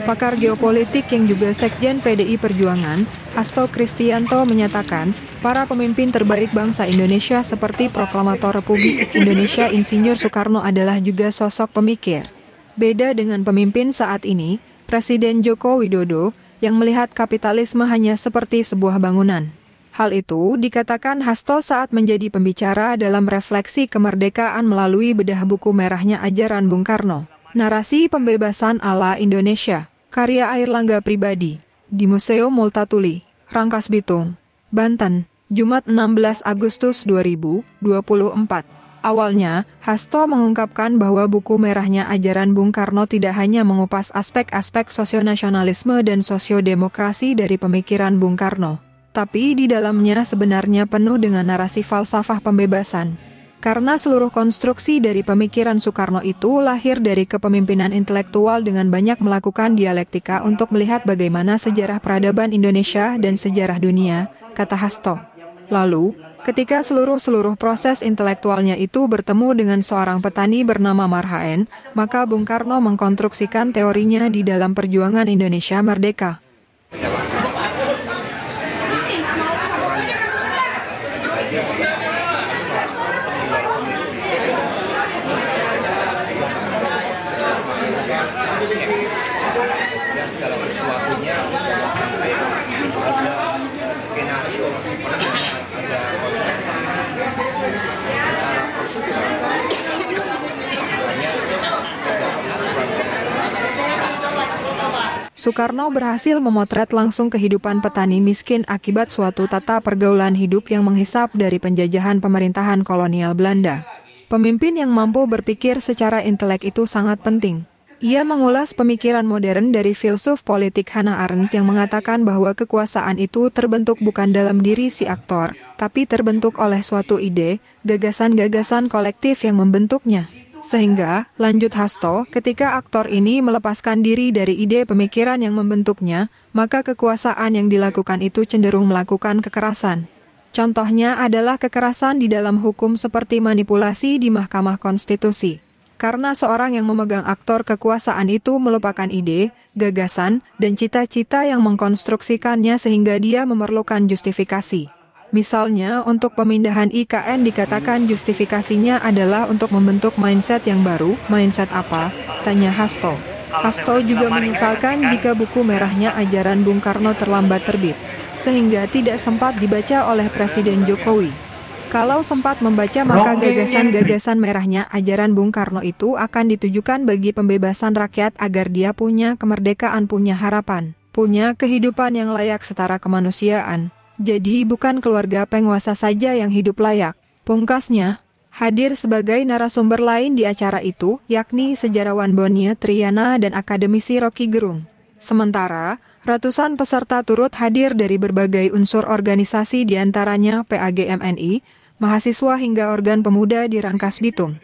Pakar geopolitik yang juga Sekjen PDI Perjuangan, Hasto Kristianto menyatakan, para pemimpin terbaik bangsa Indonesia seperti Proklamator Republik Indonesia Insinyur Soekarno adalah juga sosok pemikir. Beda dengan pemimpin saat ini, Presiden Joko Widodo, yang melihat kapitalisme hanya seperti sebuah bangunan. Hal itu dikatakan Hasto saat menjadi pembicara dalam refleksi kemerdekaan melalui bedah buku merahnya ajaran Bung Karno. Narasi Pembebasan ala Indonesia, karya Airlangga Pribadi, di Museum Multatuli, Rangkas Bitung, Banten, Jumat 16 Agustus 2024. Awalnya, Hasto mengungkapkan bahwa buku merahnya ajaran Bung Karno tidak hanya mengupas aspek-aspek sosionasionalisme dan sosiodemokrasi dari pemikiran Bung Karno, tapi di dalamnya sebenarnya penuh dengan narasi falsafah pembebasan. Karena seluruh konstruksi dari pemikiran Soekarno itu lahir dari kepemimpinan intelektual dengan banyak melakukan dialektika untuk melihat bagaimana sejarah peradaban Indonesia dan sejarah dunia, kata Hasto. Lalu, ketika seluruh proses intelektualnya itu bertemu dengan seorang petani bernama Marhaen, maka Bung Karno mengkonstruksikan teorinya di dalam perjuangan Indonesia Merdeka. Segala sesuatunya jangan sampai ada skenario seperti ada kontestasi secara prosedural Soekarno berhasil memotret langsung kehidupan petani miskin akibat suatu tata pergaulan hidup yang menghisap dari penjajahan pemerintahan kolonial Belanda. Pemimpin yang mampu berpikir secara intelek itu sangat penting. Ia mengulas pemikiran modern dari filsuf politik Hannah Arendt yang mengatakan bahwa kekuasaan itu terbentuk bukan dalam diri si aktor, tapi terbentuk oleh suatu ide, gagasan-gagasan kolektif yang membentuknya. Sehingga, lanjut Hasto, ketika aktor ini melepaskan diri dari ide pemikiran yang membentuknya, maka kekuasaan yang dilakukan itu cenderung melakukan kekerasan. Contohnya adalah kekerasan di dalam hukum seperti manipulasi di Mahkamah Konstitusi. Karena seorang yang memegang aktor kekuasaan itu melupakan ide, gagasan, dan cita-cita yang mengkonstruksikannya sehingga dia memerlukan justifikasi. Misalnya, untuk pemindahan IKN dikatakan justifikasinya adalah untuk membentuk mindset yang baru. Mindset apa? Tanya Hasto. Hasto juga menyesalkan jika buku merahnya ajaran Bung Karno terlambat terbit, sehingga tidak sempat dibaca oleh Presiden Jokowi. Kalau sempat membaca maka gagasan-gagasan merahnya ajaran Bung Karno itu akan ditujukan bagi pembebasan rakyat agar dia punya kemerdekaan, punya harapan, punya kehidupan yang layak setara kemanusiaan. Jadi bukan keluarga penguasa saja yang hidup layak. Pungkasnya, hadir sebagai narasumber lain di acara itu, yakni sejarawan Bonia Triana dan akademisi Rocky Gerung. Sementara, ratusan peserta turut hadir dari berbagai unsur organisasi diantaranya PAGMNI, mahasiswa hingga organ pemuda di Rangkas Bitung.